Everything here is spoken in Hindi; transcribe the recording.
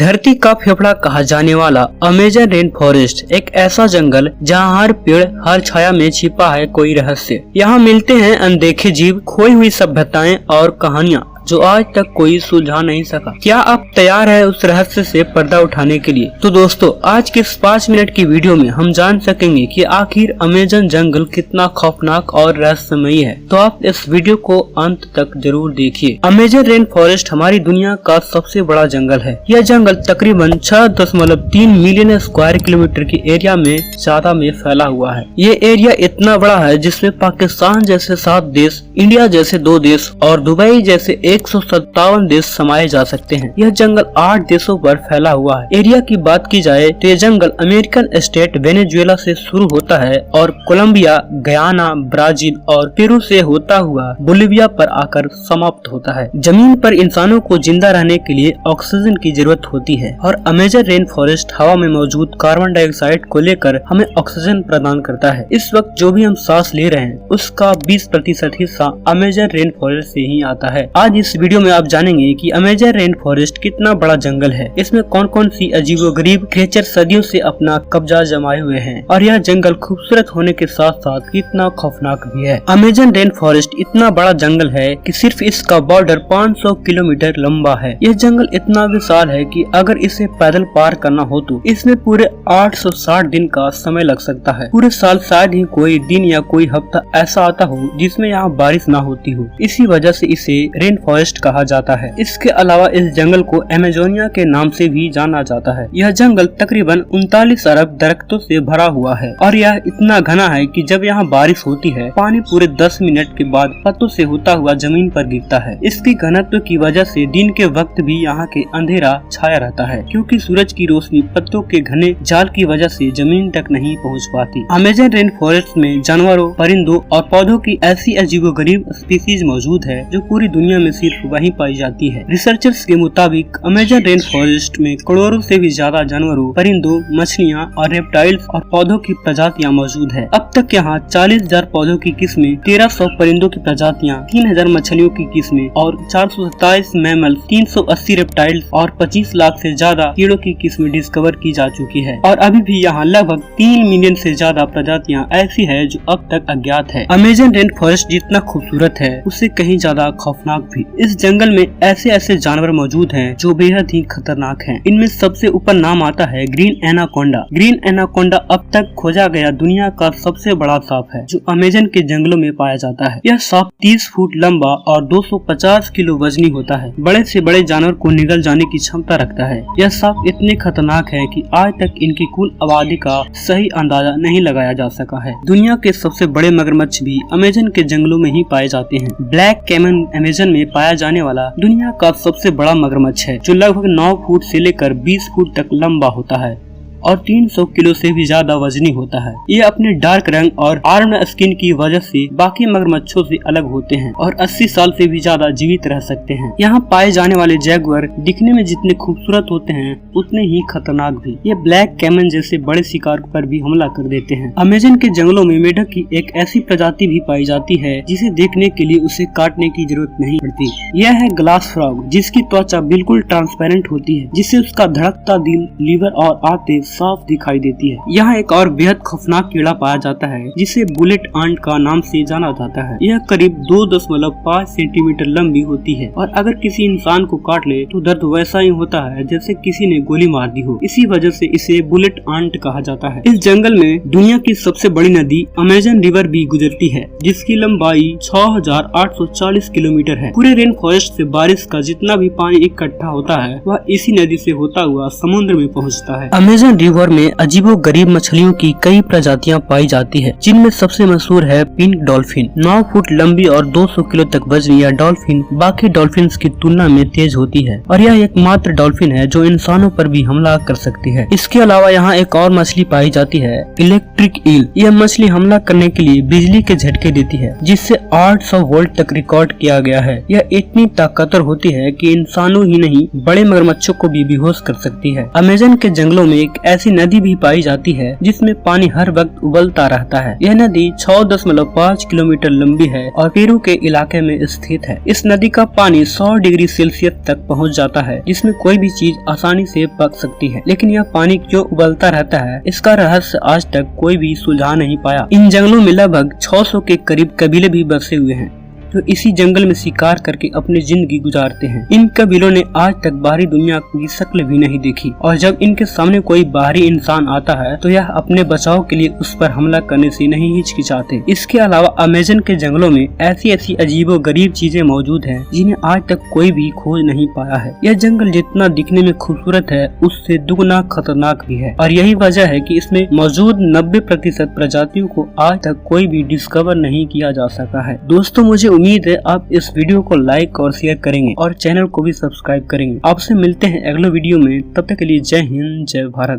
धरती का फेफड़ा कहा जाने वाला अमेजन रेन फॉरेस्ट एक ऐसा जंगल जहां हर पेड़ हर छाया में छिपा है कोई रहस्य। यहाँ मिलते हैं अनदेखे जीव, खोई हुई सभ्यताएं और कहानियाँ जो आज तक कोई सुलझा नहीं सका। क्या आप तैयार है उस रहस्य से पर्दा उठाने के लिए? तो दोस्तों, आज के इस 5 मिनट की वीडियो में हम जान सकेंगे कि आखिर अमेजन जंगल कितना खौफनाक और रहस्यमयी है। तो आप इस वीडियो को अंत तक जरूर देखिए। अमेजन रेन फॉरेस्ट हमारी दुनिया का सबसे बड़ा जंगल है। यह जंगल तकरीबन 6.3 मिलियन स्क्वायर किलोमीटर की एरिया में ज्यादा में फैला हुआ है। ये एरिया इतना बड़ा है जिसमें पाकिस्तान जैसे 7 देश, इंडिया जैसे 2 देश और दुबई जैसे 157 देश समाये जा सकते हैं। यह जंगल 8 देशों पर फैला हुआ है। एरिया की बात की जाए तो यह जंगल अमेरिकन स्टेट वेनेजुएला से शुरू होता है और कोलंबिया, गयाना, ब्राजील और पेरू से होता हुआ बोलिविया पर आकर समाप्त होता है। जमीन पर इंसानों को जिंदा रहने के लिए ऑक्सीजन की जरूरत होती है और अमेजन रेन फॉरेस्ट हवा में मौजूद कार्बन डाइऑक्साइड को लेकर हमें ऑक्सीजन प्रदान करता है। इस वक्त जो भी हम सांस ले रहे हैं उसका 20% हिस्सा अमेजन रेन फॉरेस्ट से ही आता है। आज इस वीडियो में आप जानेंगे कि अमेजन रेन फॉरेस्ट कितना बड़ा जंगल है, इसमें कौन कौन सी अजीबोगरीब क्रिएचर सदियों से अपना कब्जा जमाए हुए हैं और यह जंगल खूबसूरत होने के साथ साथ कितना खौफनाक भी है। अमेजन रेन फॉरेस्ट इतना बड़ा जंगल है कि सिर्फ इसका बॉर्डर 500 किलोमीटर लंबा है। यह जंगल इतना विशाल है कि अगर इसे पैदल पार करना हो तो इसमें पूरे 860 दिन का समय लग सकता है। पूरे साल शायद ही कोई दिन या कोई हफ्ता ऐसा आता हो जिसमें यहाँ बारिश ना होती हो। इसी वजह से इसे रेन फॉरेस्ट कहा जाता है। इसके अलावा इस जंगल को अमेजोनिया के नाम से भी जाना जाता है। यह जंगल तकरीबन 39 अरब दरख्तों से भरा हुआ है और यह इतना घना है कि जब यहाँ बारिश होती है पानी पूरे 10 मिनट के बाद पत्तों से होता हुआ जमीन पर गिरता है। इसकी घनत्व की वजह से दिन के वक्त भी यहाँ के अंधेरा छाया रहता है क्योंकि सूरज की रोशनी पत्तों के घने जाल की वजह से जमीन तक नहीं पहुँच पाती। अमेजन रेन फॉरेस्ट में जानवरों, परिंदों और पौधों की ऐसी अजीबोगरीब स्पीसीज मौजूद है जो पूरी दुनिया में सिर्फ वहीं पाई जाती है। रिसर्चर्स के मुताबिक अमेजन रेन फॉरेस्ट में करोड़ों से भी ज्यादा जानवरों, परिंदों, मछलियां और रेप्टाइल्स और पौधों की प्रजातियां मौजूद है। अब तक यहाँ 40,000 पौधों की किस्में, 1300 परिंदों की प्रजातियां, 3000 मछलियों की किस्में और 427 मैमल, 380 रेप्टाइल्स और 25 लाख से ज्यादा कीड़ों की किस्में डिस्कवर की जा चुकी है। और अभी भी यहाँ लगभग 3 मिलियन से ज्यादा प्रजातियां ऐसी है जो अब तक अज्ञात है। अमेजन रेन फॉरेस्ट जितना खूबसूरत है उससे कहीं ज्यादा खौफनाक भी। इस जंगल में ऐसे ऐसे जानवर मौजूद हैं जो बेहद ही खतरनाक हैं। इनमें सबसे ऊपर नाम आता है ग्रीन एनाकोंडा। ग्रीन एनाकोंडा अब तक खोजा गया दुनिया का सबसे बड़ा सांप है जो अमेजन के जंगलों में पाया जाता है। यह सांप 30 फुट लंबा और 250 किलो वजनी होता है। बड़े से बड़े जानवर को निगल जाने की क्षमता रखता है। यह सांप इतने खतरनाक है कि आज तक इनकी कुल आबादी का सही अंदाजा नहीं लगाया जा सका है। दुनिया के सबसे बड़े मगरमच्छ भी अमेजन के जंगलों में ही पाए जाते हैं। ब्लैक कैमन अमेजन में पाया जाने वाला दुनिया का सबसे बड़ा मगरमच्छ है जो लगभग 9 फुट से लेकर 20 फुट तक लंबा होता है और 300 किलो से भी ज्यादा वजनी होता है। ये अपने डार्क रंग और आर्म्ड स्किन की वजह से बाकी मगरमच्छों से अलग होते हैं और 80 साल से भी ज्यादा जीवित रह सकते हैं। यहाँ पाए जाने वाले जैगुआर दिखने में जितने खूबसूरत होते हैं उतने ही खतरनाक भी। ये ब्लैक कैमन जैसे बड़े शिकार पर भी हमला कर देते हैं। अमेजन के जंगलों में मेढक की एक ऐसी प्रजाति भी पाई जाती है जिसे देखने के लिए उसे काटने की जरूरत नहीं पड़ती। यह है ग्लास फ्रॉग जिसकी त्वचा बिल्कुल ट्रांसपेरेंट होती है जिससे उसका धड़कता दिल, लीवर और आंतें साफ दिखाई देती है। यहाँ एक और बेहद खौफनाक कीड़ा पाया जाता है जिसे बुलेट आंट का नाम से जाना जाता है। यह करीब 2.5 सेंटीमीटर लंबी होती है और अगर किसी इंसान को काट ले तो दर्द वैसा ही होता है जैसे किसी ने गोली मार दी हो। इसी वजह से इसे बुलेट आंट कहा जाता है। इस जंगल में दुनिया की सबसे बड़ी नदी अमेजन रिवर भी गुजरती है जिसकी लंबाई 6840 किलोमीटर है। पूरे रेन फॉरेस्ट से बारिश का जितना भी पानी इकट्ठा होता है वह इसी नदी से होता हुआ समुद्र में पहुँचता है। अमेजन रिवर में अजीबो गरीब मछलियों की कई प्रजातियां पाई जाती है जिनमें सबसे मशहूर है पिंक डॉल्फिन। 9 फुट लंबी और 200 किलो तक वजनी यह डॉल्फिन बाकी डॉल्फिन की तुलना में तेज होती है और यह एकमात्र डॉल्फिन है जो इंसानों पर भी हमला कर सकती है। इसके अलावा यहाँ एक और मछली पाई जाती है इलेक्ट्रिक ईल। यह मछली हमला करने के लिए बिजली के झटके देती है जिससे 800 वोल्ट तक रिकॉर्ड किया गया है। यह इतनी ताकतवर होती है कि इंसानों ही नहीं बड़े मगरमच्छों को भी बेहोश कर सकती है। अमेजन के जंगलों में एक ऐसी नदी भी पाई जाती है जिसमें पानी हर वक्त उबलता रहता है। यह नदी 6.5 किलोमीटर लंबी है और पेरू के इलाके में स्थित है। इस नदी का पानी 100 डिग्री सेल्सियस तक पहुंच जाता है, जिसमें कोई भी चीज आसानी से पक सकती है। लेकिन यह पानी क्यों उबलता रहता है, इसका रहस्य आज तक कोई भी सुलझा नहीं पाया। इन जंगलों में लगभग 600 के करीब कबीले भी बसे हुए हैं जो इसी जंगल में शिकार करके अपनी जिंदगी गुजारते हैं। इन कबीलों ने आज तक बाहरी दुनिया की शक्ल भी नहीं देखी और जब इनके सामने कोई बाहरी इंसान आता है तो यह अपने बचाव के लिए उस पर हमला करने से नहीं हिचकिचाते। इसके अलावा अमेज़न के जंगलों में ऐसी ऐसी अजीबोगरीब चीजें मौजूद हैं जिन्हें आज तक कोई भी खोज नहीं पाया है। यह जंगल जितना दिखने में खूबसूरत है उससे दुगना खतरनाक भी है और यही वजह है कि इसमें मौजूद 90% प्रजातियों को आज तक कोई भी डिस्कवर नहीं किया जा सका है। दोस्तों, मुझे उम्मीद है आप इस वीडियो को लाइक और शेयर करेंगे और चैनल को भी सब्सक्राइब करेंगे। आपसे मिलते हैं अगले वीडियो में, तब तक के लिए जय हिंद, जय भारत।